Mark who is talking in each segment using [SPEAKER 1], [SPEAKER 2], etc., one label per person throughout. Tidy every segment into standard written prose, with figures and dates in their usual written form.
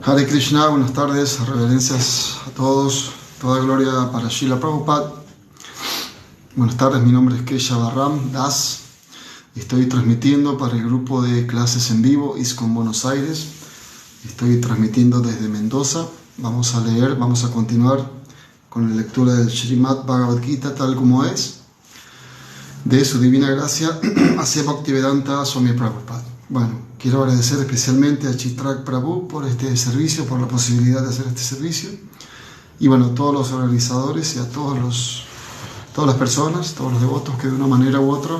[SPEAKER 1] Hare Krishna, buenas tardes, reverencias a todos, toda gloria para Srila Prabhupada. Buenas tardes, mi nombre es Keshav Ram Das. Estoy transmitiendo para el grupo de clases en vivo ISKCON Buenos Aires. Estoy transmitiendo desde Mendoza. Vamos a continuar con la lectura del Srimad Bhagavad Gita tal como es, de su divina gracia hacia Bhaktivedanta Swami Prabhupada. Bueno, quiero agradecer especialmente a Chitrak Prabhu por este servicio, por la posibilidad de hacer este servicio. Y bueno, a todos los organizadores y a todas las personas, todos los devotos que de una manera u otra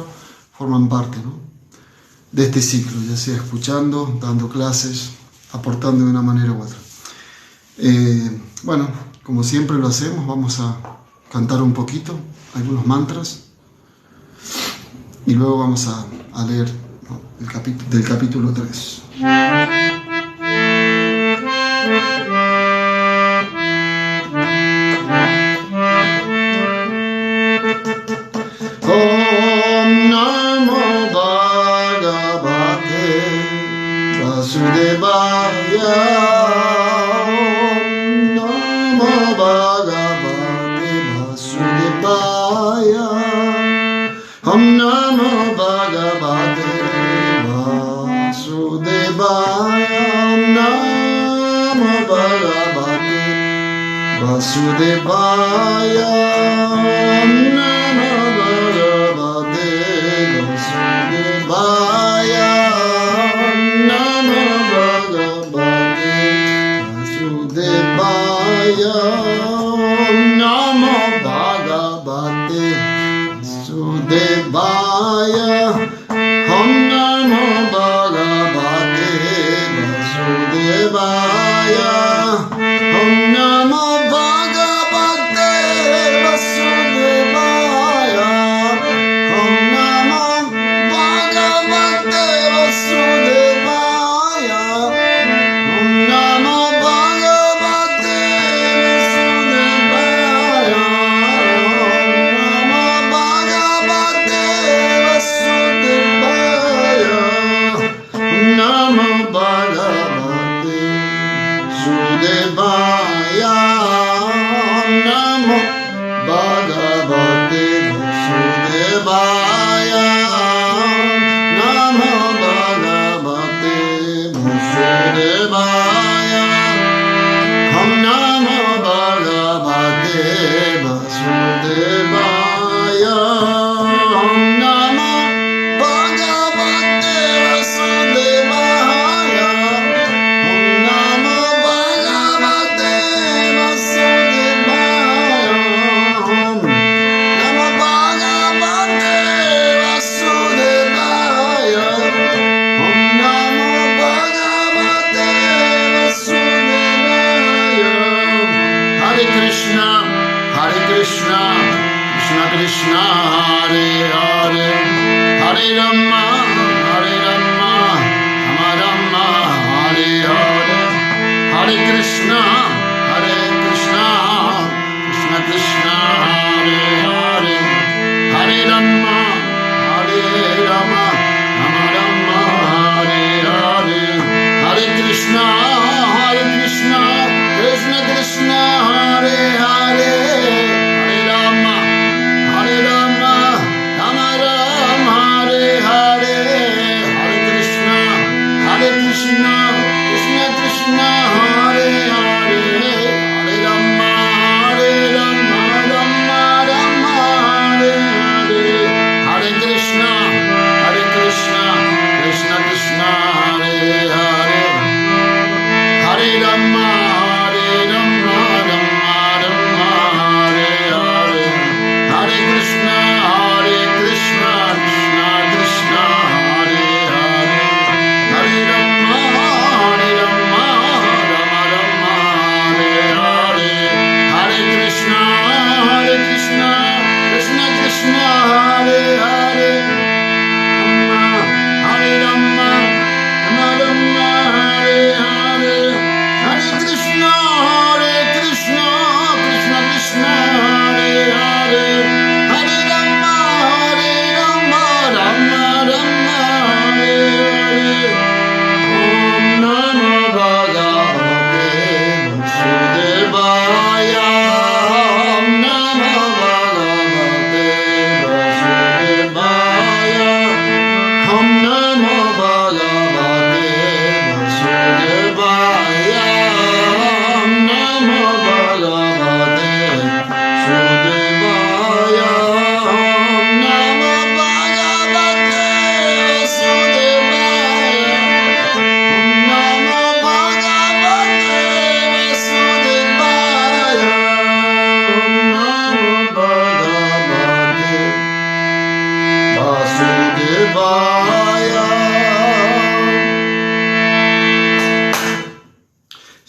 [SPEAKER 1] forman parte, ¿no?, de este ciclo, ya sea escuchando, dando clases, aportando de una manera u otra. Bueno, como siempre lo hacemos, vamos a cantar un poquito, algunos mantras, y luego vamos a leer, ¿no?, del capítulo 3. Om Namo Bhagavate Vasudevaya. Om Namo Bhagavate Vasudevaya. Om Namo Bhagavate Vasudevaya. Om Namo Bhagavate Vasudevaya. Om Namo Bhagavate Vasudevaya. Om Namo Bhagavate Vasudevaya. Om Namo Bhagavate Vasudevaya. Om Namo Bhagavate Vasudevaya. Om Namo Bhagavate Vasudevaya. Om Namo Bhagavate Vasudevaya. Om Namo Bhagavate Vasudevaya. Namo Bhagavate Vasudevaya. Namo Bhagavate Vasudevaya. Namo Bhagavate Vasudevaya. Om Namo Bhagavate Vasudevaya. Om Namo Bhagavate Vasudevaya. Om Namo Bhagavate Vasudevaya. Om Namo Bhagavate Vasudevaya. Om Namo Bhagavate Vasudevaya. Hare Krishna, Krishna Krishna, Hare Hare, Hare Rama, Rama, Hare Hare, Hare Krishna, Krishna Krishna, Hare Hare, Hare Rama, Rama, Hare Hare, Hare Krishna, Krishna Krishna, Hare Hare, Hare Rama, Rama, Hare Hare, Hare Krishna, Krishna Krishna, Hare Hare, Hare Rama, Rama, Hare Hare, Hare Krishna, Krishna Krishna, Hare Hare, Hare Rama, Rama, Hare Hare, Hare Krishna, Krishna Krishna, Hare Hare, Hare Rama, Rama,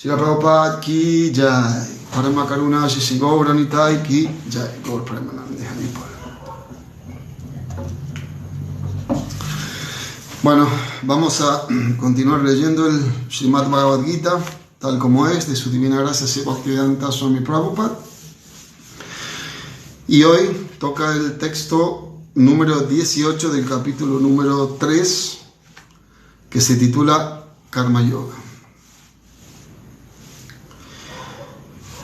[SPEAKER 1] Srila Prabhupada ki jai. Parama Karuna Shri Gaura Nitai ki jai. Gaur Premanande Haripal. Bueno, vamos a continuar leyendo el Srimad Bhagavad Gita, tal como es, de su divina gracia Sri Bhaktivedanta Swami Prabhupada. Y hoy toca el texto número 18 del capítulo número 3, que se titula Karma Yoga.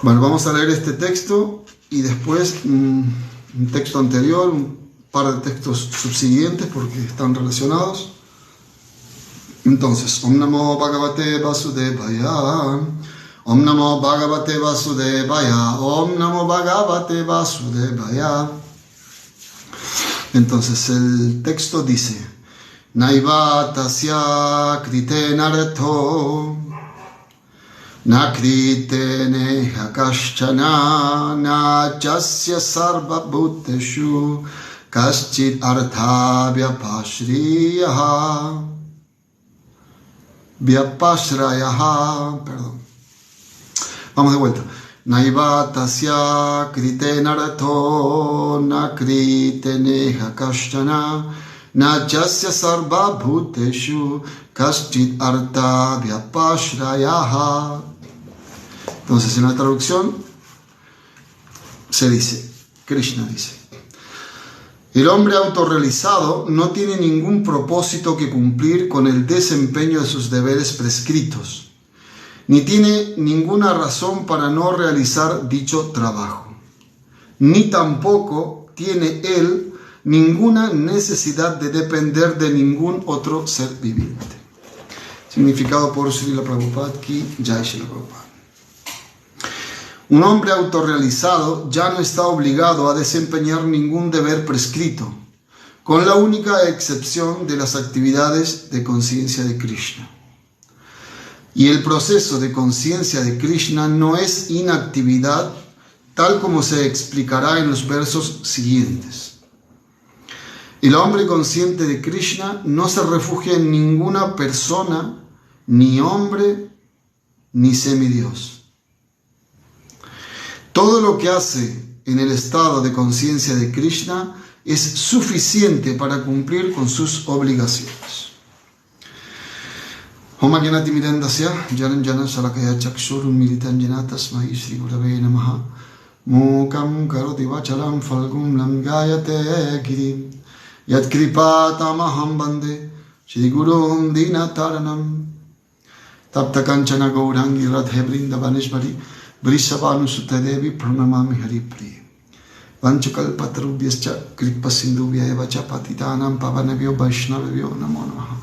[SPEAKER 1] Bueno, vamos a leer este texto y después un texto anterior, un par de textos subsiguientes porque están relacionados. Entonces, Om Namo Bhagavate Vasudevaya, Om Namo Bhagavate Vasudevaya, Om Namo Bhagavate Vasudevaya. Entonces, el texto dice: Naiva tasya krite naratho, na krite neha kaschana, na chasya sarva bhuteshu, kaschit artha vyapashriyaha. Perdón. Vamos de vuelta. Naiva tasya krite naratho, na krite neha kaschana, na jasya sarva bhuteshu, kaschit artha vyapashrayaha. Entonces, en la traducción se dice, Krishna dice: el hombre autorrealizado no tiene ningún propósito que cumplir con el desempeño de sus deberes prescritos, ni tiene ninguna razón para no realizar dicho trabajo, ni tampoco tiene él ninguna necesidad de depender de ningún otro ser viviente. Significado por Srila Prabhupada ki Jai Srila Prabhupada. Un hombre autorrealizado ya no está obligado a desempeñar ningún deber prescrito, con la única excepción de las actividades de conciencia de Krishna. Y el proceso de conciencia de Krishna no es inactividad, tal como se explicará en los versos siguientes. El hombre consciente de Krishna no se refugia en ninguna persona, ni hombre, ni semidios. Todo lo que hace en el estado de conciencia de Krishna es suficiente para cumplir con sus obligaciones. Om Jnanati Mirandasya Jananjana Salakaya Chakshurun Militan Janatas Mahi Sri Gurave Namaha Mukam Karoti Vachalam Falgum Lam Gayate Girim Yat Kripatamaham Bande Shri Gurum Dinataranam Tapta Kanchana Gaurangi Radhe Brindavaneshvari Vrishabhanusuttadevi pranamami haripriya. Vanchakalpatarubhyascha kripasindubhya vacha patitanam pavanabhyo vaishnavabhyo namo namaha.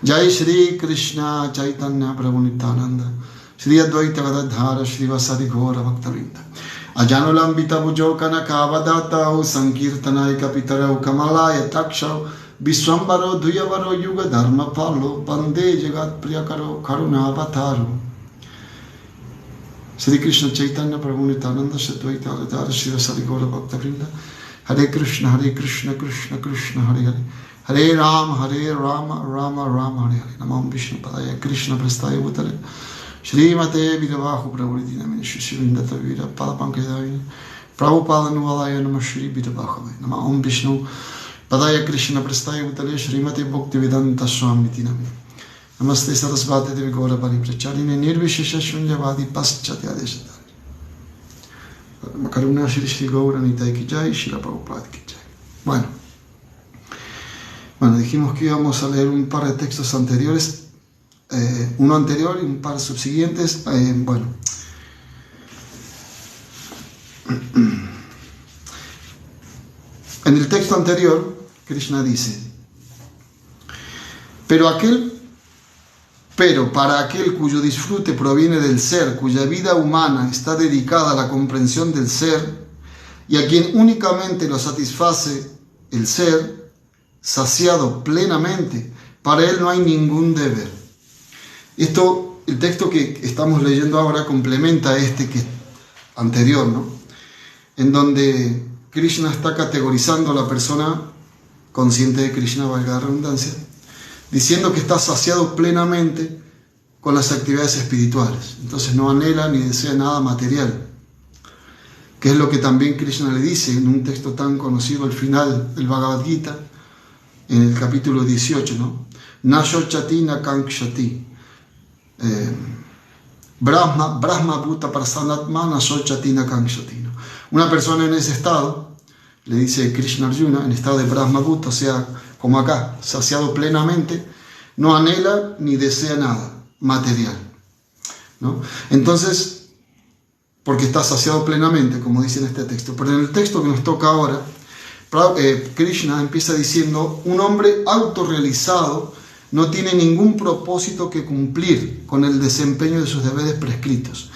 [SPEAKER 1] Jai Shri Krishna Chaitanya Prabhu Nityananda Shri Advaita Gadadhara Shri Vasadi Ghora Bhaktavinda Ajanulambita Bhujo Kanakavadata Sankirtanai Kapitarau Kamalaya Takshau Viswambaro Duyavaro Yuga Dharma Palo Bande Jagat Priyakaro Karunavataru. Shri Krishna Chaitanya Prabhu Nityananda Shadvaita Gadadhara Shri Vasadi Ghora Bhaktavinda Hare Krishna Krishna Krishna Hare Hare Hare Rama Rama Rama Hare Hare Namam Vishnu Padaya Krishna Prastaya Bhutale Shrimate Vidavahu Prabhupada Namini Shri Vindata Vira Padapankadavini Prabhupada Nuvalaya Namah Shri Vidavahu Namam Vishnu Padaya Krishna Prastaya Bhutale Shrimate Bhaktivedanta Swami Namini Namaste Sarasvati Devi Gaura Paripracharine Nirvishesha Shunyavadi Paschatya Deshatari Makaruna Shri Shri Gaura Nitai Ki Jai Srila Prabhupada Ki Jai. Bueno, dijimos que íbamos a leer un par de textos anteriores, uno anterior y un par subsiguientes. En el texto anterior, Krishna dice: Pero para aquel cuyo disfrute proviene del ser, cuya vida humana está dedicada a la comprensión del ser, y a quien únicamente lo satisface el ser, saciado plenamente, para él no hay ningún deber. Esto, el texto que estamos leyendo ahora complementa este que anterior, ¿no? En donde Krishna está categorizando a la persona consciente de Krishna, valga la redundancia, diciendo que está saciado plenamente con las actividades espirituales. Entonces no anhela ni desea nada material, que es lo que también Krishna le dice en un texto tan conocido al final del Bhagavad Gita, en el capítulo 18, ¿no? Na shochati na kankshati. Brahma bhuta prasanatma na shochati na kankshati. Una persona en ese estado, le dice Krishna a Arjuna, en estado de Brahma bhuta, o sea, como acá, saciado plenamente, no anhela ni desea nada material, ¿no? Entonces, porque está saciado plenamente, como dice en este texto. Pero en el texto que nos toca ahora, Krishna empieza diciendo: un hombre autorrealizado no tiene ningún propósito que cumplir con el desempeño de sus deberes prescritos.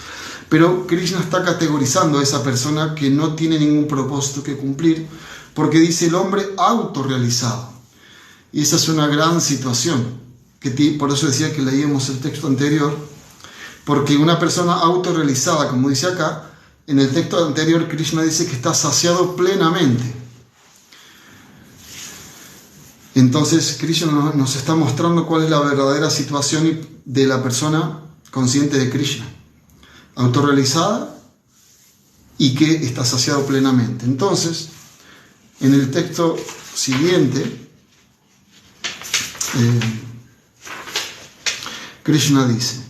[SPEAKER 1] Pero Krishna está categorizando a esa persona que no tiene ningún propósito que cumplir, porque dice el hombre autorrealizado. Y esa es una gran situación, por eso decía que leíamos el texto anterior, porque una persona autorrealizada, como dice acá, en el texto anterior Krishna dice que está saciado plenamente. Entonces Krishna nos está mostrando cuál es la verdadera situación de la persona consciente de Krishna, autorrealizada y que está saciado plenamente. Entonces, en el texto siguiente, Krishna dice: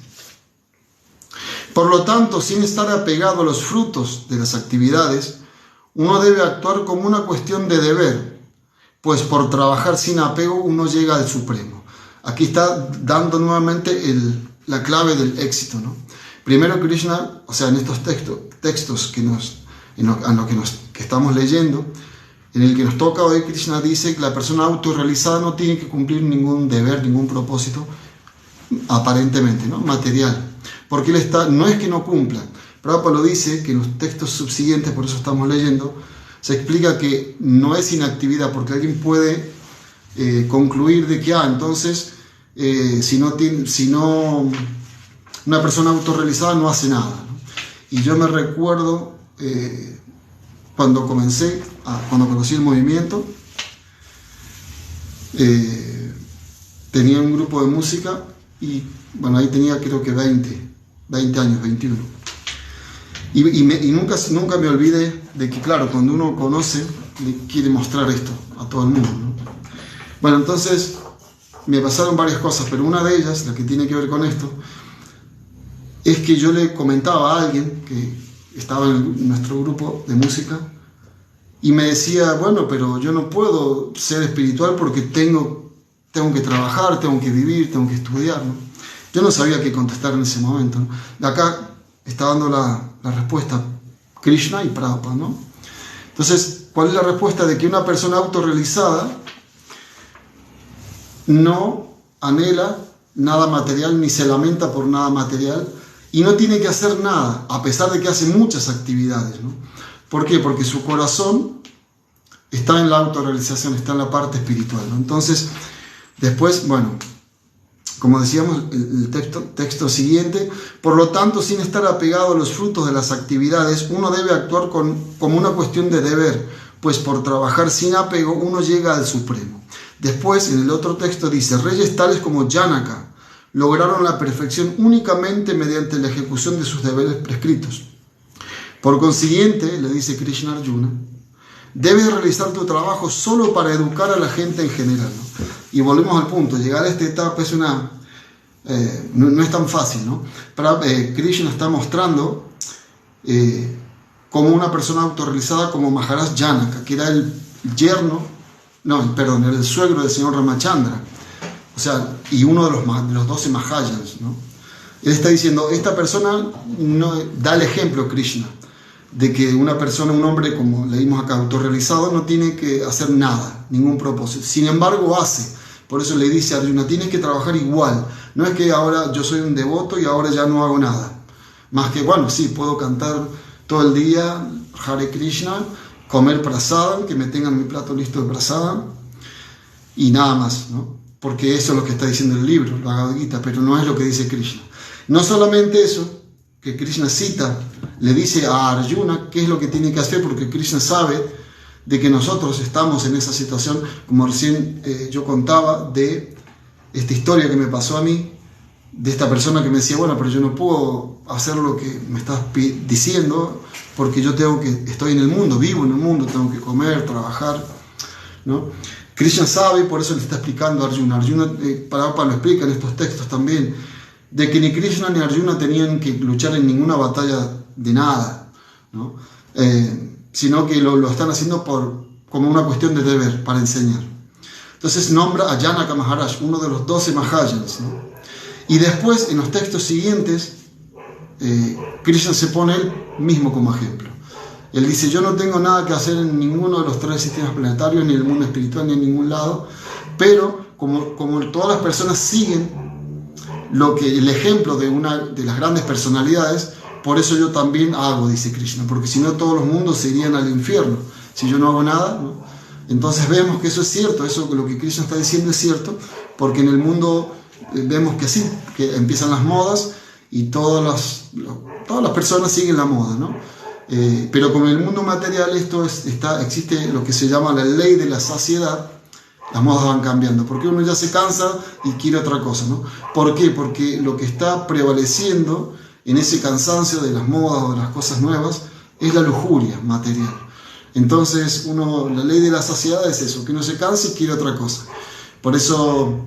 [SPEAKER 1] por lo tanto, sin estar apegado a los frutos de las actividades, uno debe actuar como una cuestión de deber, pues por trabajar sin apego uno llega al Supremo. Aquí está dando nuevamente la clave del éxito, ¿no? Primero Krishna, o sea, en estos textos que estamos leyendo, en el que nos toca hoy, Krishna dice que la persona autorrealizada no tiene que cumplir ningún deber, ningún propósito, aparentemente, ¿no? Material. Porque no es que no cumpla. Prabhupada lo dice que en los textos subsiguientes, por eso estamos leyendo, se explica que no es inactividad, porque alguien puede concluir de que, entonces, una persona autorrealizada no hace nada, ¿no? Y yo me recuerdo cuando conocí el movimiento, tenía un grupo de música y bueno, ahí tenía creo que 20 años, 21. Y nunca me olvidé de que, claro, cuando uno conoce, le quiere mostrar esto a todo el mundo, ¿no? Bueno, entonces me pasaron varias cosas, pero una de ellas, la que tiene que ver con esto, es que yo le comentaba a alguien que estaba en nuestro grupo de música y me decía: bueno, pero yo no puedo ser espiritual porque tengo que trabajar, tengo que vivir, tengo que estudiar, ¿no? Yo no sabía qué contestar en ese momento, ¿no? De acá está dando la respuesta Krishna y Prabhupada, ¿no? Entonces, ¿cuál es la respuesta? De que una persona autorrealizada no anhela nada material ni se lamenta por nada material y no tiene que hacer nada, a pesar de que hace muchas actividades, ¿no? ¿Por qué? Porque su corazón está en la autorrealización, está en la parte espiritual, ¿no? Entonces, después, bueno, como decíamos, el texto siguiente: por lo tanto, sin estar apegado a los frutos de las actividades, uno debe actuar como una cuestión de deber, pues por trabajar sin apego uno llega al Supremo. Después, en el otro texto dice: reyes tales como Janaka lograron la perfección únicamente mediante la ejecución de sus deberes prescritos. Por consiguiente, le dice Krishna a Arjuna, debes realizar tu trabajo solo para educar a la gente en general, ¿no? Y volvemos al punto: llegar a esta etapa es no es tan fácil, ¿no? Krishna está mostrando como una persona autorrealizada como Maharaj Janaka, que era el suegro del señor Ramachandra, o sea, y uno de los 12 Mahayans, ¿no? Él está diciendo, esta persona da el ejemplo, Krishna, de que un hombre, como leímos acá, autorrealizado, no tiene que hacer nada, ningún propósito. Sin embargo, hace. Por eso le dice a Arjuna, tienes que trabajar igual. No es que ahora yo soy un devoto y ahora ya no hago nada. Más que, bueno, sí, puedo cantar todo el día Hare Krishna, comer prasadam, que me tengan mi plato listo de prasadam, y nada más, ¿no? Porque eso es lo que está diciendo el libro, la Bhagavad Gita, pero no es lo que dice Krishna. No solamente eso, que Krishna cita, le dice a Arjuna qué es lo que tiene que hacer, porque Krishna sabe de que nosotros estamos en esa situación, como recién yo contaba de esta historia que me pasó a mí, de esta persona que me decía, bueno, pero yo no puedo hacer lo que me estás diciendo porque yo estoy en el mundo, vivo en el mundo, tengo que comer, trabajar, ¿no? Krishna sabe, por eso le está explicando a Arjuna. Prabhupada lo explica en estos textos también, de que ni Krishna ni Arjuna tenían que luchar en ninguna batalla de nada, ¿no? Sino que lo están haciendo como una cuestión de deber, para enseñar. Entonces nombra a Janaka Maharaj, uno de los 12 Mahayans, ¿no? Y después, en los textos siguientes, Krishna se pone él mismo como ejemplo. Él dice, yo no tengo nada que hacer en ninguno de los 3 sistemas planetarios, ni en el mundo espiritual, ni en ningún lado, pero como todas las personas siguen el ejemplo de las grandes personalidades, por eso yo también hago, dice Krishna, porque si no todos los mundos se irían al infierno, si yo no hago nada, ¿no? Entonces vemos que eso es cierto, lo que Krishna está diciendo es cierto, porque en el mundo vemos que sí, que empiezan las modas y todas las personas siguen la moda, ¿no? Pero con el mundo material existe lo que se llama la ley de la saciedad. Las modas van cambiando, porque uno ya se cansa y quiere otra cosa, ¿no? ¿Por qué? Porque lo que está prevaleciendo en ese cansancio de las modas o de las cosas nuevas es la lujuria material. Entonces la ley de la saciedad es eso, que uno se cansa y quiere otra cosa. Por eso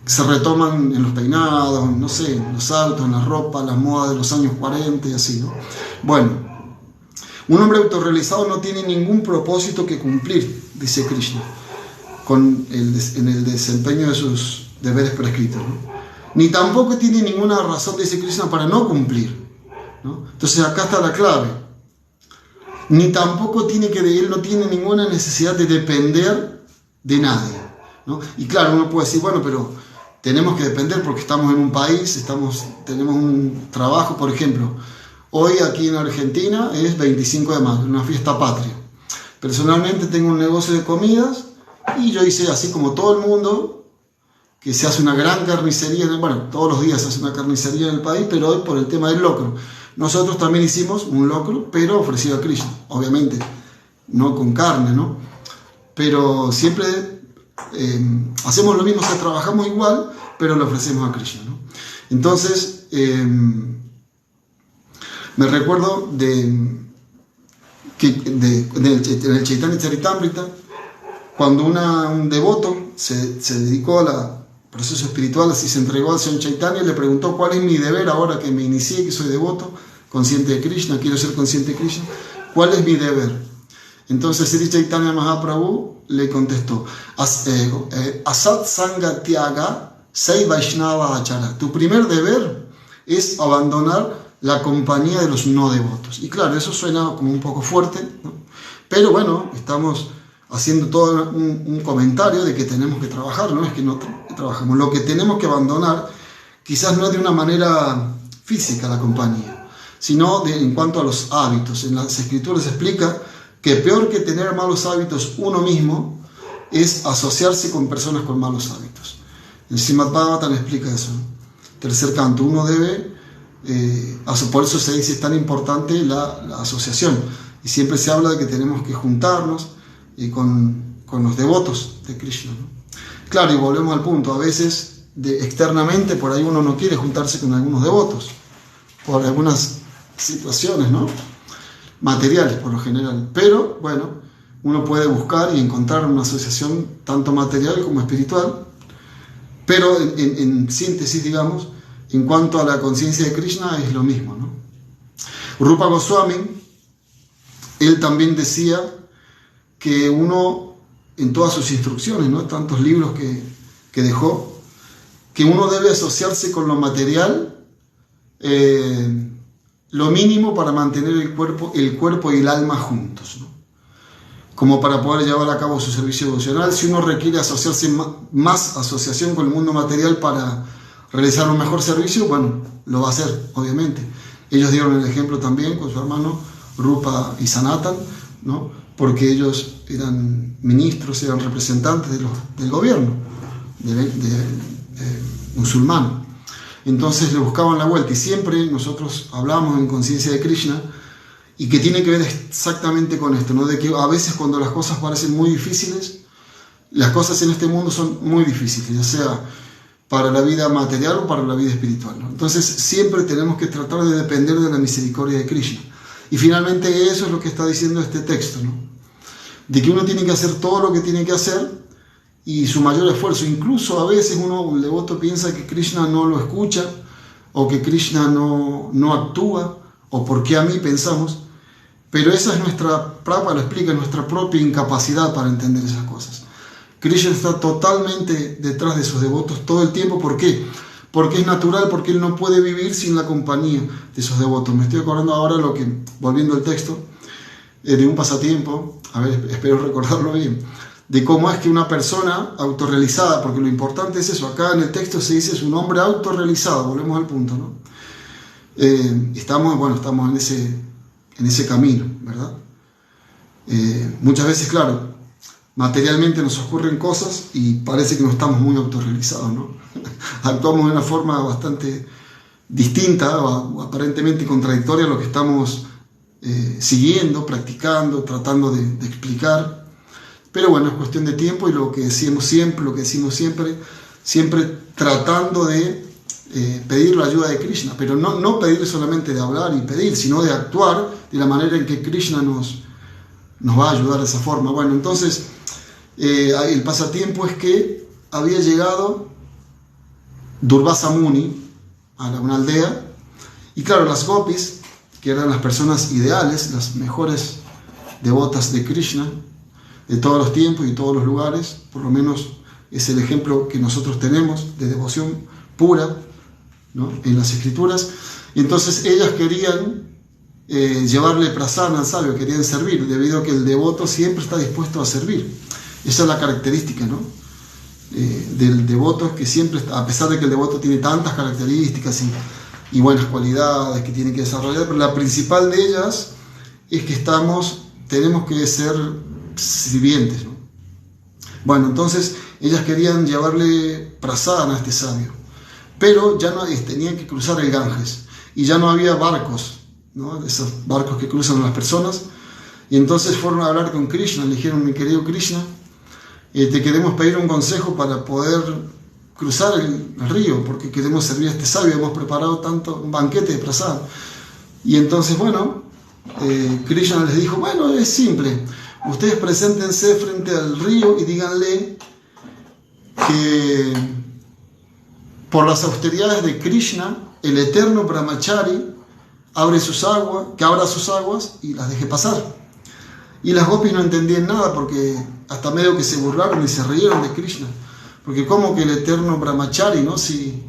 [SPEAKER 1] se retoman en los peinados, no sé, en los autos, en la ropa, las modas de los años 40 y así, ¿no? Bueno, un hombre autorrealizado no tiene ningún propósito que cumplir, dice Krishna, en el desempeño de sus deberes prescritos, ¿no? Ni tampoco tiene ninguna razón, dice Krishna, para no cumplir, ¿no? Entonces acá está la clave. Ni tampoco él no tiene ninguna necesidad de depender de nadie, ¿no? Y claro, uno puede decir, bueno, pero tenemos que depender porque estamos en un país, tenemos un trabajo, por ejemplo. Hoy aquí en Argentina es 25 de mayo, una fiesta patria. Personalmente tengo un negocio de comidas y yo hice, así como todo el mundo, que se hace una gran carnicería, todos los días se hace una carnicería en el país, pero hoy por el tema del locro. Nosotros también hicimos un locro, pero ofrecido a Krishna, obviamente, no con carne, ¿no? Pero siempre hacemos lo mismo, o sea, trabajamos igual, pero lo ofrecemos a Krishna, ¿no? Entonces, me recuerdo en el Chaitanya Charitamrita, cuando un devoto se dedicó al proceso espiritual, así se entregó al Señor Chaitanya y le preguntó cuál es mi deber ahora que me inicié, que soy devoto, consciente de Krishna, quiero ser consciente de Krishna, ¿cuál es mi deber? Entonces Sri Chaitanya Mahaprabhu le contestó, Asat Sanga Tyaga Sei Vaishnava Achara. Tu primer deber es abandonar la compañía de los no devotos. Y claro, eso suena como un poco fuerte, ¿no? Pero bueno, estamos haciendo todo un comentario de que tenemos que trabajar, no es que no trabajamos. Lo que tenemos que abandonar quizás no es de una manera física la compañía, sino en cuanto a los hábitos. En las escrituras se explica que peor que tener malos hábitos uno mismo es asociarse con personas con malos hábitos. En Srimad Bhagavatam explica eso, ¿no? Tercer canto, uno debe, por eso se dice es tan importante la asociación. Y siempre se habla de que tenemos que juntarnos con los devotos de Krishna, ¿no? Claro, y volvemos al punto, a veces externamente por ahí uno no quiere juntarse con algunos devotos, por algunas situaciones, ¿no? Materiales por lo general, pero bueno, uno puede buscar y encontrar una asociación tanto material como espiritual, pero en síntesis, digamos, en cuanto a la conciencia de Krishna es lo mismo, ¿no? Rupa Goswami, él también decía que uno, en todas sus instrucciones, ¿no? Tantos libros que dejó, que uno debe asociarse con lo material, lo mínimo para mantener el cuerpo y el alma juntos, ¿no? Como para poder llevar a cabo su servicio devocional. Si uno requiere asociarse más asociación con el mundo material para realizar un mejor servicio, bueno, lo va a hacer, obviamente. Ellos dieron el ejemplo también con su hermano Rupa y Sanatan, ¿no? Porque ellos eran ministros, eran representantes del gobierno musulmán. Entonces le buscaban la vuelta, y siempre nosotros hablamos en conciencia de Krishna, y que tiene que ver exactamente con esto, ¿no? De que a veces cuando las cosas parecen muy difíciles, las cosas en este mundo son muy difíciles, ya sea para la vida material o para la vida espiritual, ¿no? Entonces siempre tenemos que tratar de depender de la misericordia de Krishna. Y finalmente eso es lo que está diciendo este texto, ¿no? De que uno tiene que hacer todo lo que tiene que hacer y su mayor esfuerzo. Incluso a veces el devoto piensa que Krishna no lo escucha o que Krishna no actúa, o por qué a mí pensamos, pero esa es Prabhupada lo explica, nuestra propia incapacidad para entender esas cosas. Krishna está totalmente detrás de sus devotos todo el tiempo. ¿Por qué? Porque es natural, porque él no puede vivir sin la compañía de sus devotos. Me estoy acordando ahora, volviendo al texto, de un pasatiempo, a ver, espero recordarlo bien, de cómo es que una persona autorrealizada, porque lo importante es eso, acá en el texto se dice es un hombre autorrealizado, volvemos al punto, ¿no? Estamos en ese camino, ¿verdad? Muchas veces, claro, materialmente nos ocurren cosas y parece que no estamos muy autorrealizados, ¿no? Actuamos de una forma bastante distinta o aparentemente contradictoria a lo que estamos siguiendo, practicando, tratando de explicar. Pero bueno, es cuestión de tiempo y lo que decimos siempre, siempre tratando de pedir la ayuda de Krishna, pero no pedir solamente de hablar y pedir, sino de actuar de la manera en que Krishna nos va a ayudar de esa forma. Bueno, entonces el pasatiempo es que había llegado Durvasa Muni a una aldea, y claro, las gopis, que eran las personas ideales, las mejores devotas de Krishna de todos los tiempos y todos los lugares, por lo menos es el ejemplo que nosotros tenemos de devoción pura, ¿no?, en las escrituras. Y entonces ellas querían llevarle prasana al sabio, querían servir, debido a que el devoto siempre está dispuesto a servir. Esa es la característica, ¿no?, del devoto, que siempre está, a pesar de que el devoto tiene tantas características y buenas cualidades que tiene que desarrollar, pero la principal de ellas es que tenemos que ser sirvientes, ¿no? Bueno, entonces ellas querían llevarle prasana a este sabio, pero ya no tenían que cruzar el Ganges y ya no había barcos, ¿no?, esos barcos que cruzan a las personas. Y entonces fueron a hablar con Krishna, le dijeron: mi querido Krishna, te queremos pedir un consejo para poder cruzar el río, porque queremos servir a este sabio, hemos preparado un banquete de prasad. Y entonces, bueno, Krishna les dijo: bueno, es simple, ustedes preséntense frente al río y díganle que por las austeridades de Krishna, el eterno Brahmachari que abra sus aguas y las deje pasar. Y las gopis no entendían nada, porque hasta medio que se burlaron y se rieron de Krishna, porque ¿cómo que el eterno Brahmachari, no? Si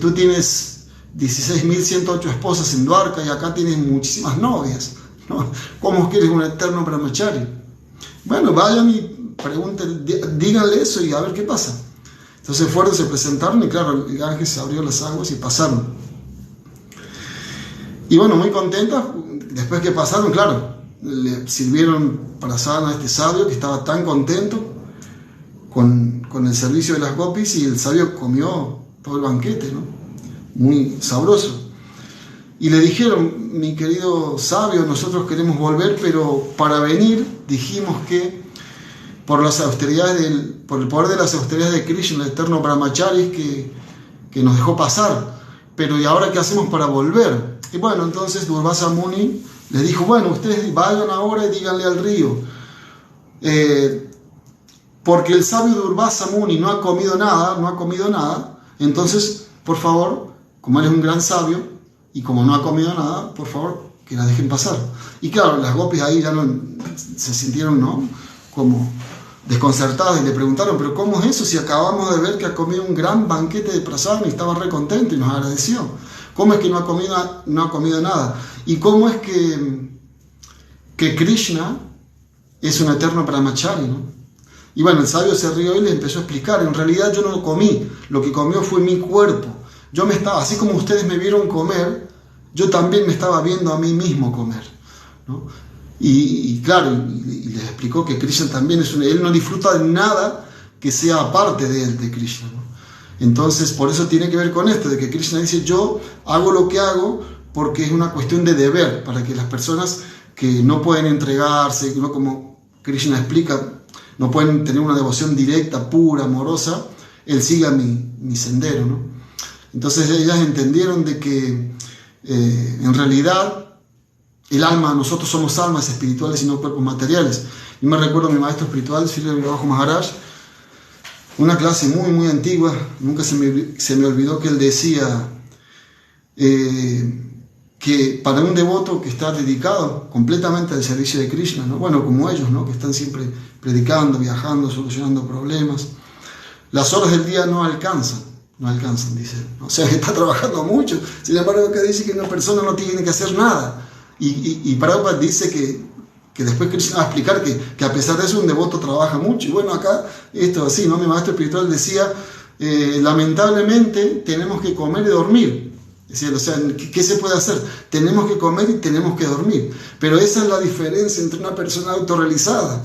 [SPEAKER 1] tú tienes 16.108 esposas en Dwarka y acá tienes muchísimas novias, ¿no? ¿Cómo que eres un eterno Brahmachari? Bueno, vayan y pregunten, díganle eso y a ver qué pasa. Entonces fueron, se presentaron y claro, el Ganges se abrió las aguas y pasaron. Y bueno, muy contentas, después que pasaron, claro, le sirvieron prasana a este sabio que estaba tan contento con el servicio de las gopis, y el sabio comió todo el banquete, ¿no?, muy sabroso. Y le dijeron: mi querido sabio, nosotros queremos volver, pero para venir dijimos que por el poder de las austeridades de Krishna, el eterno Brahmachari, que nos dejó pasar, pero ¿y ahora qué hacemos para volver? Y bueno, entonces Durvasa Muni les dijo: bueno, ustedes vayan ahora y díganle al río, porque el sabio Durvasa Muni no ha comido nada, entonces, por favor, como él es un gran sabio y como no ha comido nada, por favor, que la dejen pasar. Y claro, las gopis ahí ya se sintieron, ¿no?, como desconcertadas, y le preguntaron: pero ¿cómo es eso si acabamos de ver que ha comido un gran banquete de prasad y estaba re contento y nos agradeció? ¿Cómo es que no ha comido nada? ¿Y cómo es que Krishna es un eterno Brahmachari, ¿no? Y bueno, el sabio se rió y le empezó a explicar: en realidad yo no comí, lo que comió fue mi cuerpo. Así como ustedes me vieron comer, yo también me estaba viendo a mí mismo comer, ¿no? Y claro, y les explicó que Krishna también él no disfruta de nada que sea aparte de él, de Krishna, ¿no? Entonces, por eso tiene que ver con esto, de que Krishna dice: yo hago lo que hago porque es una cuestión de deber, para que las personas que no pueden entregarse, no, como Krishna explica, no pueden tener una devoción directa, pura, amorosa, él siga mi sendero, ¿no? Entonces ellas entendieron de que en realidad el alma, nosotros somos almas espirituales y no cuerpos materiales. Yo me recuerdo a mi maestro espiritual, Sri Babaji Maharaj, una clase muy muy antigua, nunca se me olvidó que él decía que para un devoto que está dedicado completamente al servicio de Krishna, ¿no? Bueno, como ellos, ¿no? Que están siempre predicando, viajando, solucionando problemas, las horas del día no alcanzan, dice. O sea, que está trabajando mucho. Sin embargo, acá dice que una persona no tiene que hacer nada. Y Prabhupada dice que después Krishna va a explicar que a pesar de eso un devoto trabaja mucho. Y bueno, acá esto así, ¿no? Mi maestro espiritual decía, lamentablemente tenemos que comer y dormir. Es decir, o sea, ¿qué se puede hacer? Tenemos que comer y tenemos que dormir. Pero esa es la diferencia entre una persona autorrealizada,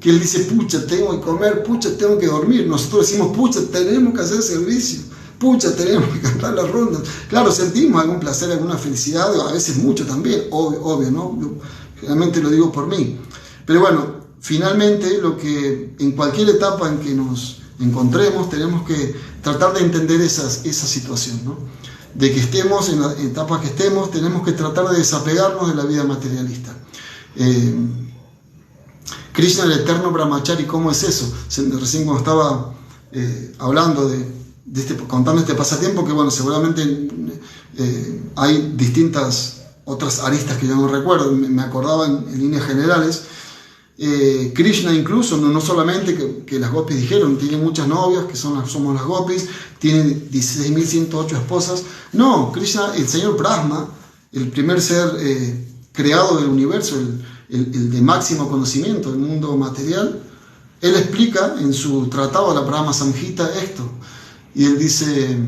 [SPEAKER 1] que él dice, pucha, tengo que comer, pucha, tengo que dormir. Nosotros decimos, pucha, tenemos que hacer servicio, pucha, tenemos que cantar las rondas. Claro, sentimos algún placer, alguna felicidad, a veces mucho también, obvio, ¿no? Yo generalmente lo digo por mí. Pero bueno, finalmente, lo que en cualquier etapa en que nos encontremos, tenemos que tratar de entender esa situación, ¿no? De que estemos en la etapa que estemos, tenemos que tratar de desapegarnos de la vida materialista. Krishna, el eterno brahmachari, ¿cómo es eso? Recién cuando estaba hablando contando este pasatiempo, que bueno, seguramente hay distintas otras aristas que yo no recuerdo, me acordaba en líneas generales. Krishna incluso, no solamente que las gopis dijeron, tiene muchas novias, que somos las gopis, tiene 16.108 esposas. No, Krishna, el señor Brahma, el primer ser creado del universo, el de máximo conocimiento del mundo material, él explica en su tratado, la Brahma Samhita, esto. Y él dice,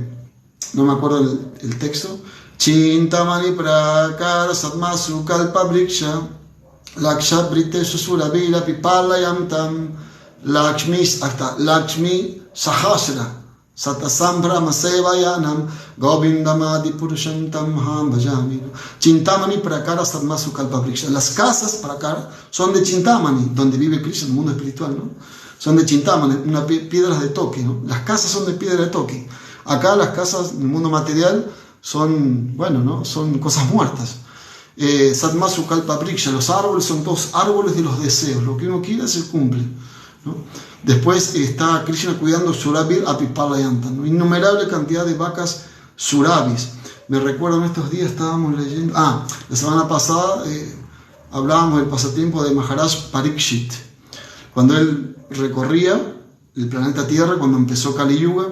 [SPEAKER 1] no me acuerdo el texto, Chintamani prakara satmasu kalpa vriksha Lakshat Briteshu Surabira Pipalayam Tam Lakshmi Sahasra Satasambra Masevayanam Govindamadi Purushantam Ham Bhajami. Chintamani Prakara Satmasu Kalpa Vriksha. Las casas Prakara son de Chintamani, donde vive Krishna, el mundo espiritual, ¿no? Son de Chintamani, unas piedras de toque, ¿no? Las casas son de piedra de toque. Acá las casas en el mundo material son, bueno, ¿no? Son cosas muertas. Satmasu Kalpa Vriksha, los árboles son todos árboles de los deseos, lo que uno quiere se cumple, ¿no? Después está Krishna cuidando Surabir Apipalayantam, ¿no? Innumerable cantidad de vacas surabis. Me recuerdo en estos días estábamos leyendo, la semana pasada hablábamos del pasatiempo de Maharaj Parikshit, cuando él recorría el planeta Tierra, cuando empezó Kali Yuga,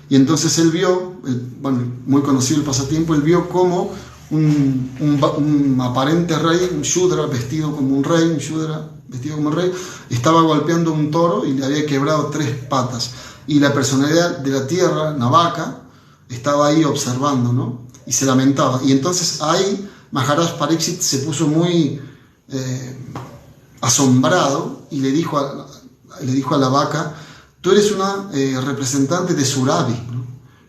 [SPEAKER 1] y entonces él vio, muy conocido el pasatiempo, él vio cómo un aparente rey, un Shudra vestido como un rey, estaba golpeando un toro y le había quebrado 3 patas. Y la personalidad de la tierra, Navaka, estaba ahí observando, ¿no? Y se lamentaba. Y entonces ahí Maharaj Parikshit se puso muy asombrado y le dijo a la vaca, tú eres una representante de Surabhi, ¿no?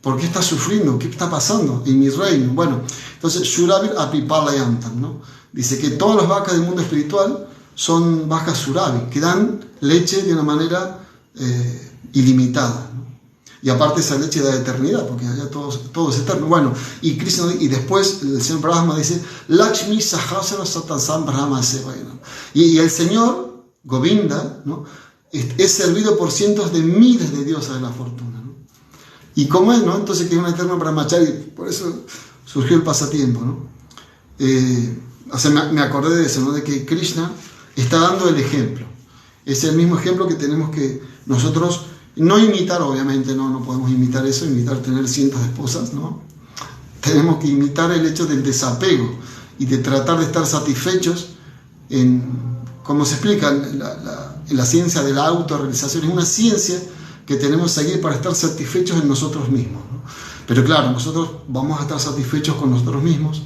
[SPEAKER 1] ¿Por qué estás sufriendo? ¿Qué está pasando en mi reino? Bueno, entonces Surabhi Apipalayantam, ¿no? Dice que todas las vacas del mundo espiritual son vacas Surabhi, que dan leche de una manera ilimitada, ¿no? Y aparte esa leche da eternidad, porque allá todo es eterno. Bueno, y Krishna, y después el señor Brahma dice, Lakshmi Sahasra Satasam Brahma Sevayanam. Y el señor Govinda, ¿no? Es servido por cientos de miles de diosas de la fortuna, ¿no? Y como es, ¿no? Entonces que es un eterno brahmachari, por eso surgió el pasatiempo, ¿no? O sea, me acordé de eso, ¿no? De que Krishna está dando el ejemplo. Es el mismo ejemplo que tenemos que nosotros no imitar, obviamente, no podemos imitar eso, tener cientos de esposas, ¿no? Tenemos que imitar el hecho del desapego y de tratar de estar satisfechos como se explica en la ciencia de la autorrealización. Es una ciencia que tenemos que seguir para estar satisfechos en nosotros mismos, ¿no? Pero claro, nosotros vamos a estar satisfechos con nosotros mismos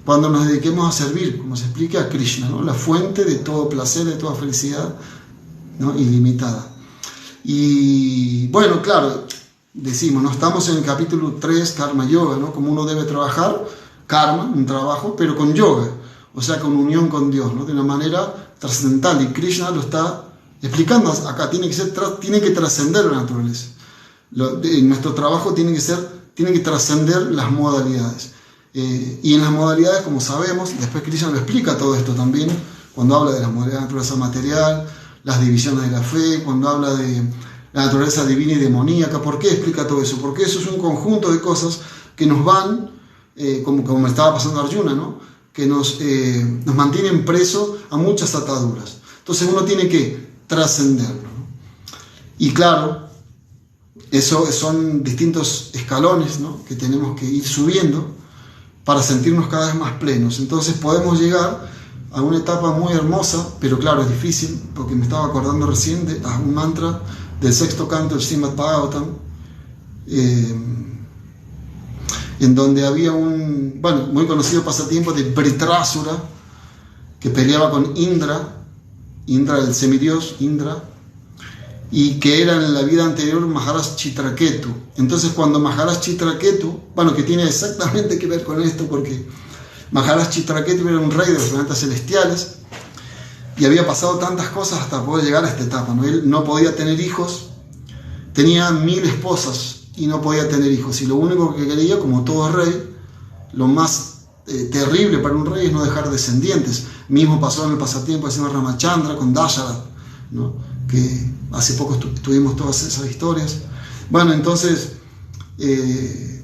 [SPEAKER 1] cuando nos dediquemos a servir, como se explica, a Krishna, ¿no? La fuente de todo placer, de toda felicidad, ¿no? Ilimitada. Y bueno, claro, decimos, ¿no? Estamos en el capítulo 3, Karma Yoga, ¿no? Como uno debe trabajar, karma, un trabajo, pero con yoga, o sea, con unión con Dios, ¿no? De una manera trascendental. Y Krishna lo está explicando acá, tiene que trascender la naturaleza. Nuestro trabajo tiene que trascender las modalidades. Y en las modalidades, como sabemos, después Krishna lo explica todo esto también, cuando habla de las modalidades de naturaleza material, las divisiones de la fe, cuando habla de la naturaleza divina y demoníaca. ¿Por qué explica todo eso? Porque eso es un conjunto de cosas que nos van, como me estaba pasando a Arjuna, ¿no? Que nos mantienen presos a muchas ataduras. Entonces uno tiene que trascenderlo, ¿no? Y claro, eso son distintos escalones, ¿no? Que tenemos que ir subiendo para sentirnos cada vez más plenos. Entonces podemos llegar a una etapa muy hermosa, pero claro, es difícil, porque me estaba acordando recién de un mantra del sexto canto del Srimad Bhagavatam, en donde había un muy conocido pasatiempo de Vritrasura, que peleaba con Indra, el semidios Indra, y que era en la vida anterior Maharaj Chitraketu. Entonces cuando Maharaj Chitraketu, que tiene exactamente que ver con esto, porque Maharaj Chitraketu era un rey de los planetas celestiales y había pasado tantas cosas hasta poder llegar a esta etapa, ¿no? Él no podía tener hijos, tenía 1000 esposas y no podía tener hijos, y lo único que quería, como todo rey, lo más terrible para un rey es no dejar descendientes. Mismo pasó en el pasatiempo de Srimad Ramachandra con Dasharath, ¿no? Que hace poco tuvimos todas esas historias. Entonces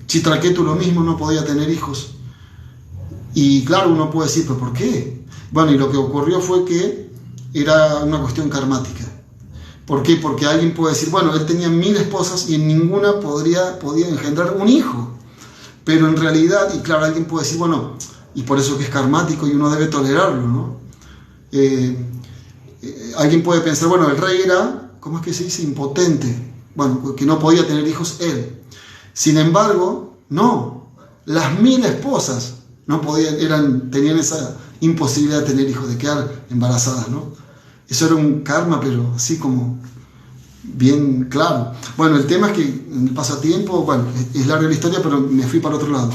[SPEAKER 1] Chitraketu lo mismo, no podía tener hijos. Y claro, uno puede decir, ¿pero por qué? Y lo que ocurrió fue que era una cuestión karmática. ¿Por qué? Porque alguien puede decir, él tenía 1000 esposas y en ninguna podía engendrar un hijo. Pero en realidad, y claro, alguien puede decir, y por eso que es karmático y uno debe tolerarlo, ¿no? Alguien puede pensar, el rey era, ¿cómo es que se dice? Impotente. Que no podía tener hijos él. Sin embargo, no. Las 1000 esposas no tenían esa imposibilidad de tener hijos, de quedar embarazadas, ¿no? Eso era un karma, pero así como bien claro. El tema es que en el pasatiempo, es larga la historia, pero me fui para otro lado.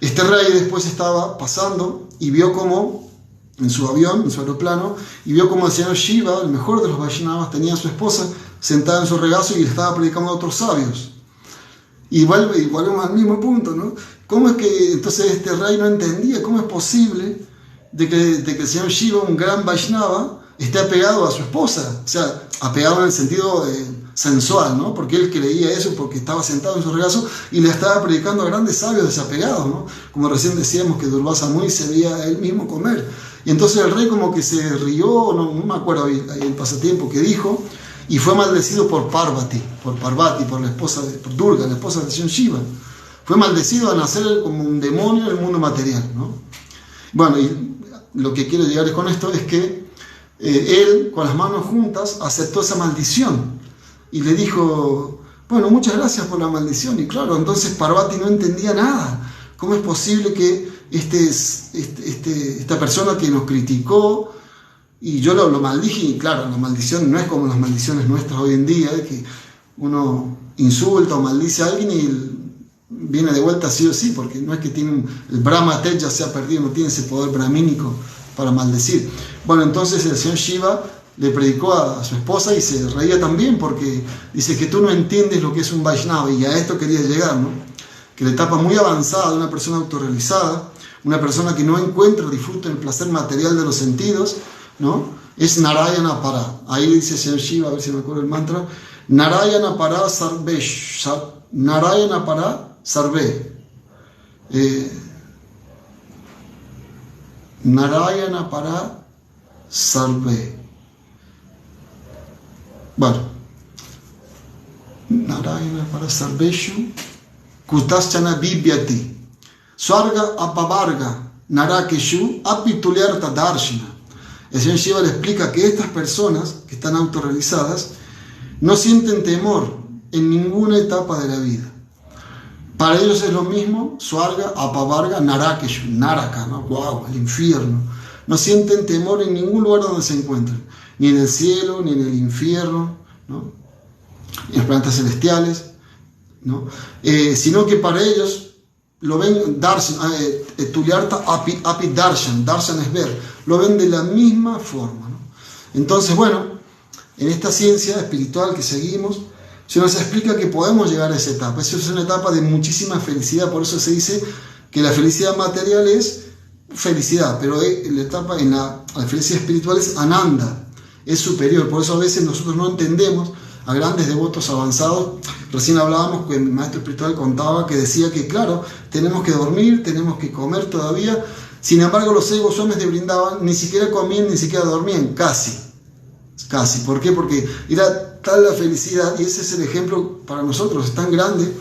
[SPEAKER 1] Este rey después estaba pasando y vio como en su avión, en su aeroplano, y vio como el señor Shiva, el mejor de los Vaishnavas, tenía a su esposa sentada en su regazo y le estaba predicando a otros sabios. Y volvemos al mismo punto, ¿no? ¿Cómo es que entonces este rey no entendía cómo es posible de que el señor Shiva, un gran Vaishnava, esté apegado a su esposa? O sea, apegado en el sentido sensual, ¿no? Porque él creía eso, porque estaba sentado en su regazo y le estaba predicando a grandes sabios desapegados, ¿no? Como recién decíamos que Durvasa Muni se veía a él mismo comer. Y entonces el rey como que se rió, no me acuerdo el pasatiempo que dijo, y fue maldecido por Parvati, por la esposa por Durga, la esposa del señor Shiva. Fue maldecido a nacer como un demonio en el mundo material, ¿no? Y lo que quiero llegar con esto es que él, con las manos juntas, aceptó esa maldición y le dijo, muchas gracias por la maldición. Y claro, entonces Parvati no entendía nada. ¿Cómo es posible que esta persona que nos criticó, y yo lo maldije? Y claro, la maldición no es como las maldiciones nuestras hoy en día, que uno insulta o maldice a alguien y viene de vuelta sí o sí, porque no es que el Brahma Teja se ha perdido, no tiene ese poder brahmínico para maldecir. Entonces el señor Shiva le predicó a su esposa y se reía también, porque dice que tú no entiendes lo que es un Vaishnava, y a esto quería llegar, ¿no? Que la etapa muy avanzada de una persona autorrealizada, una persona que no encuentra disfrute en el placer material de los sentidos, ¿no? Es Narayana Para. Ahí dice el señor Shiva, a ver si me acuerdo el mantra: Narayana Para Sarvesh, Narayana Para Sarve. Narayana Para Sarve. Narayana Para Sarveshu Kutaschana Bibyati Swarga Apavarga Narakeshu Apitulyarta Darshina. El señor Shiva le explica que estas personas que están autorrealizadas no sienten temor en ninguna etapa de la vida. Para ellos es lo mismo Swarga, Apavarga, Narakeshu, Naraka, ¿no? Wow, el infierno. No sienten temor en ningún lugar donde se encuentren, ni en el cielo, ni en el infierno, ¿no? En los planetas celestiales, ¿no? Sino que para ellos lo ven darshan, tulyarta api darshan, darshan es ver, lo ven de la misma forma, ¿no? Entonces, en esta ciencia espiritual que seguimos, se nos explica que podemos llegar a esa etapa. Esa es una etapa de muchísima felicidad, por eso se dice que la felicidad material es felicidad, pero la etapa en la felicidad espiritual es ananda, es superior. Por eso a veces nosotros no entendemos a grandes devotos avanzados. Recién hablábamos que mi maestro espiritual contaba que decía que claro, tenemos que dormir, tenemos que comer todavía. Sin embargo, los seis Goswamis de Vrindavan ni siquiera comían, ni siquiera dormían, casi. ¿Por qué? Porque era tal la felicidad, y ese es el ejemplo para nosotros, es tan grande,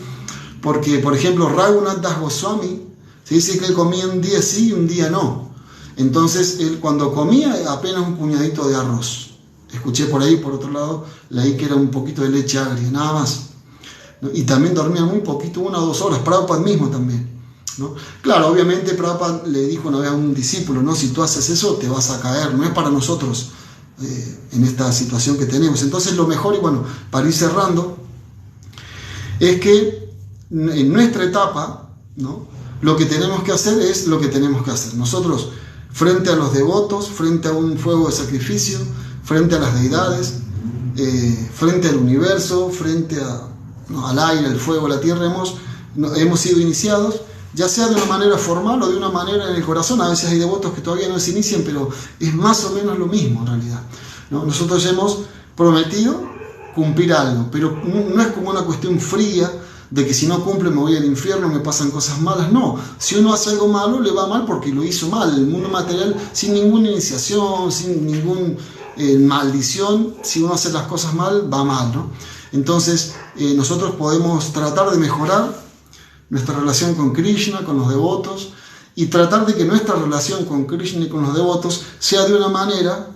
[SPEAKER 1] porque por ejemplo Raghunath Das Goswami se dice que él comía un día sí y un día no. Entonces él cuando comía apenas un puñadito de arroz. Escuché por ahí, por otro lado, leí que era un poquito de leche agria, nada más. Y también dormía muy poquito, 1 o 2 horas, Prabhupada mismo también, ¿no? Claro, obviamente Prabhupada le dijo una vez a un discípulo, ¿no? Si tú haces eso te vas a caer, no es para nosotros en esta situación que tenemos. Entonces lo mejor, y bueno, para ir cerrando, es que en nuestra etapa, ¿no? Lo que tenemos que hacer es lo que tenemos que hacer. Nosotros, frente a los devotos, frente a un fuego de sacrificio, frente a las deidades, frente al universo, frente al aire, al fuego, a la tierra, hemos sido iniciados, ya sea de una manera formal o de una manera en el corazón. A veces hay devotos que todavía no se inician, pero es más o menos lo mismo en realidad, ¿no? Nosotros hemos prometido cumplir algo, pero no es como una cuestión fría de que si no cumple me voy al infierno, me pasan cosas malas. No, si uno hace algo malo, le va mal porque lo hizo mal. El mundo material, sin ninguna iniciación, sin ninguna maldición, si uno hace las cosas mal, va mal, ¿no? Entonces nosotros podemos tratar de mejorar nuestra relación con Krishna, con los devotos, y tratar de que nuestra relación con Krishna y con los devotos sea de una manera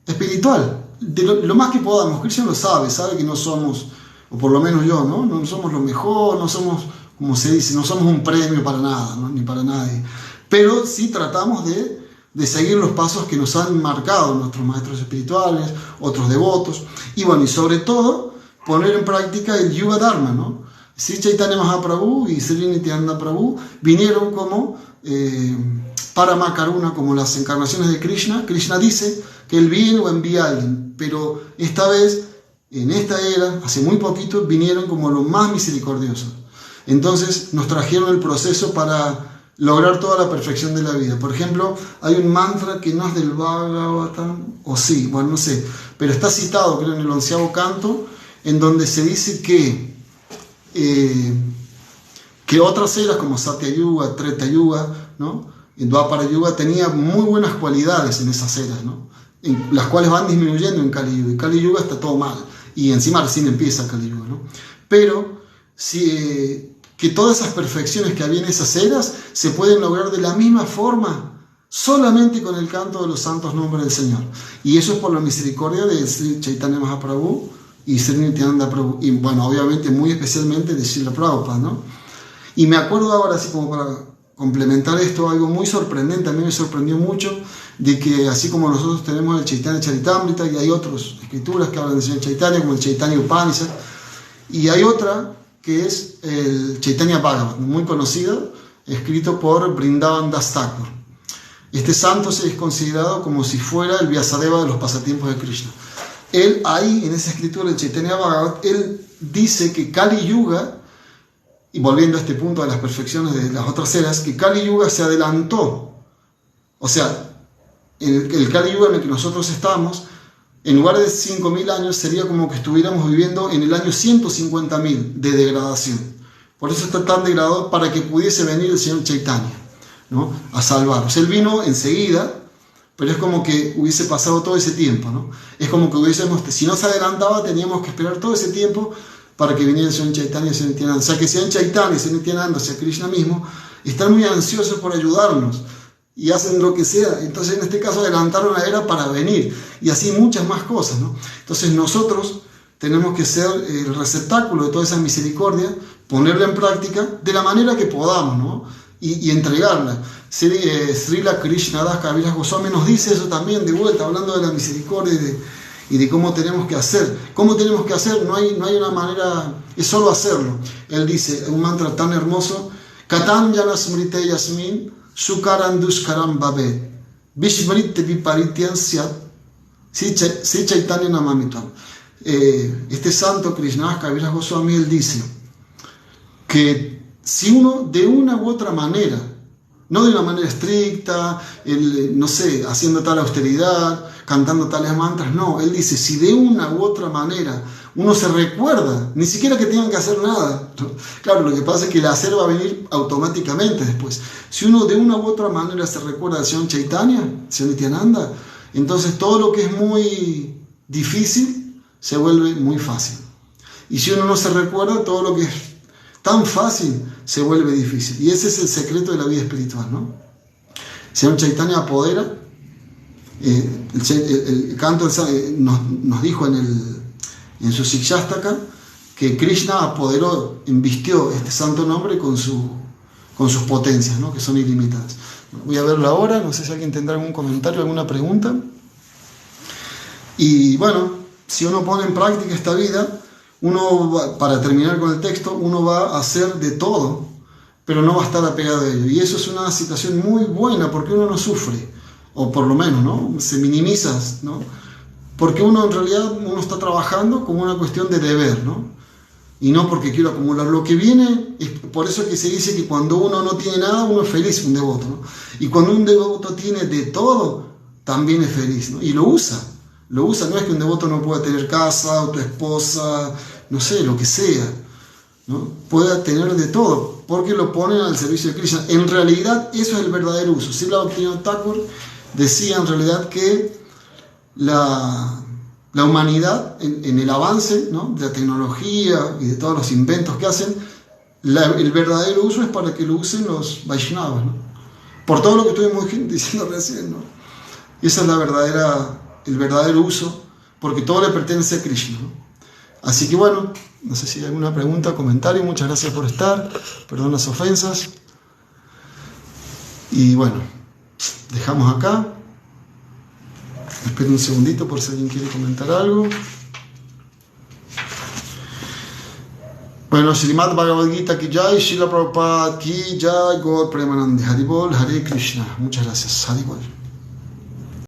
[SPEAKER 1] espiritual, de lo más que podamos. Krishna lo sabe que no somos, o por lo menos yo, no somos lo mejor, no somos, como se dice, no somos un premio para nada, ¿no? Ni para nadie, pero sí tratamos de seguir los pasos que nos han marcado nuestros maestros espirituales, otros devotos, y bueno, y sobre todo poner en práctica el Yuga Dharma, ¿no? Sri Chaitanya Mahaprabhu y Sri Nityananda Prabhu vinieron como Parama Karuna, como las encarnaciones de Krishna. Krishna dice que él viene o envía a alguien, pero esta vez, en esta era, hace muy poquito, vinieron como los más misericordiosos. Entonces nos trajeron el proceso para lograr toda la perfección de la vida. Por ejemplo, hay un mantra que no es del Bhagavatam, o sí, bueno, no sé, pero está citado, creo, en el 11º canto, en donde se dice que otras eras como Satya Yuga, Treta Yuga, ¿no? En Dwapara Yuga tenía muy buenas cualidades en esas eras, ¿no? Las cuales van disminuyendo en Kali Yuga, y Kali Yuga está todo mal, y encima recién empieza Kali Yuga, ¿no? Pero que todas esas perfecciones que había en esas eras se pueden lograr de la misma forma solamente con el canto de los santos nombres del Señor, y eso es por la misericordia de Sri Chaitanya Mahaprabhu y Sri Nityananda Prabhu, y bueno, obviamente muy especialmente de Srila Prabhupada, ¿no? Y me acuerdo ahora, así como para complementar esto, algo muy sorprendente, a mí me sorprendió mucho, de que así como nosotros tenemos el Chaitanya Charitamrita, y hay otras escrituras que hablan del Señor Chaitanya, como el Chaitanya Upanishad, y hay otra que es el Chaitanya Bhagavat, muy conocido, escrito por Vrindavan Das Thakur. Este santo es considerado como si fuera el Vyasadeva de los pasatiempos de Krishna. Él ahí, en esa escritura del Chaitanya Bhagavat, él dice que Kali Yuga, y volviendo a este punto de las perfecciones de las otras eras, que Kali Yuga se adelantó. O sea, el Kali Yuga en el que nosotros estamos, en lugar de 5.000 años, sería como que estuviéramos viviendo en el año 150.000 de degradación. Por eso está tan degradado, para que pudiese venir el Señor Chaitanya, ¿no? A salvarnos. Él vino enseguida, pero es como que hubiese pasado todo ese tiempo, ¿no? Es como que si no se adelantaba, teníamos que esperar todo ese tiempo para que viniera el Señor Chaitanya y el Señor Nityananda. O sea que Señor Chaitanya y Señor Nityananda, o sea Krishna mismo, están muy ansiosos por ayudarnos y hacen lo que sea. Entonces en este caso adelantaron la era para venir, y así muchas más cosas, ¿no? Entonces nosotros tenemos que ser el receptáculo de toda esa misericordia, ponerla en práctica de la manera que podamos, ¿no? Y entregarla. Srila Krishna Das Kaviraj Goswami nos dice eso también, de vuelta, hablando de la misericordia y de cómo tenemos que hacer. ¿Cómo tenemos que hacer? No hay una manera, es solo hacerlo. Él dice un mantra tan hermoso: Katam Jana Smrite Yasmin Sukaram Duskaram Babet Vishmrite Viparityan Syat Si Chaitanya Namamitam. este santo Krishna Kaviraj Goswami, él dice que si uno de una u otra manera, no de una manera estricta, no sé, haciendo tal austeridad, cantando tales mantras, no, él dice, si de una u otra manera uno se recuerda, ni siquiera que tengan que hacer nada, ¿no? Claro, lo que pasa es que el hacer va a venir automáticamente después. Si uno de una u otra manera se recuerda al Señor Chaitanya, Señor Nityananda, entonces todo lo que es muy difícil se vuelve muy fácil. Y si uno no se recuerda, todo lo que es tan fácil se vuelve difícil. Y ese es el secreto de la vida espiritual, ¿no? Señor Chaitanya apodera. El canto nos dijo en su Sikshastaka que Krishna apoderó, invistió este santo nombre con sus potencias, ¿no? Que son ilimitadas. Voy a verlo ahora, no sé si alguien tendrá algún comentario, alguna pregunta. Y bueno, si uno pone en práctica esta vida, para terminar con el texto, uno va a hacer de todo, pero no va a estar apegado a ello. Y eso es una situación muy buena porque uno no sufre, o por lo menos, ¿no? Se minimiza, ¿no? Porque uno en realidad está trabajando como una cuestión de deber, ¿no? Y no porque quiero acumular. Lo que viene, es por eso que se dice que cuando uno no tiene nada, uno es feliz, un devoto, ¿no? Y cuando un devoto tiene de todo, también es feliz, ¿no? Y lo usa, no es que un devoto no pueda tener casa, o tu esposa, no sé, lo que sea, ¿no? Pueda tener de todo, porque lo ponen al servicio de Krishna. En realidad, eso es el verdadero uso. Srila Bhaktivinoda Thakur decía en realidad que la humanidad, en el avance, ¿no? De la tecnología y de todos los inventos que hacen, el verdadero uso es para que lo usen los Vaishnavas, ¿no? Por todo lo que estuvimos diciendo recién, ¿no? Y esa es el verdadero uso, porque todo le pertenece a Krishna, ¿no? Así que bueno, no sé si hay alguna pregunta, comentario. Muchas gracias por estar, perdón las ofensas. Y bueno, dejamos acá. Espero un segundito por si alguien quiere comentar algo. Bueno, Srimad Bhagavad Gita ki jai, Srila Prabhupada ki jai, Gaur Premanande, Haribol, Hare Krishna. Muchas gracias, Haribol.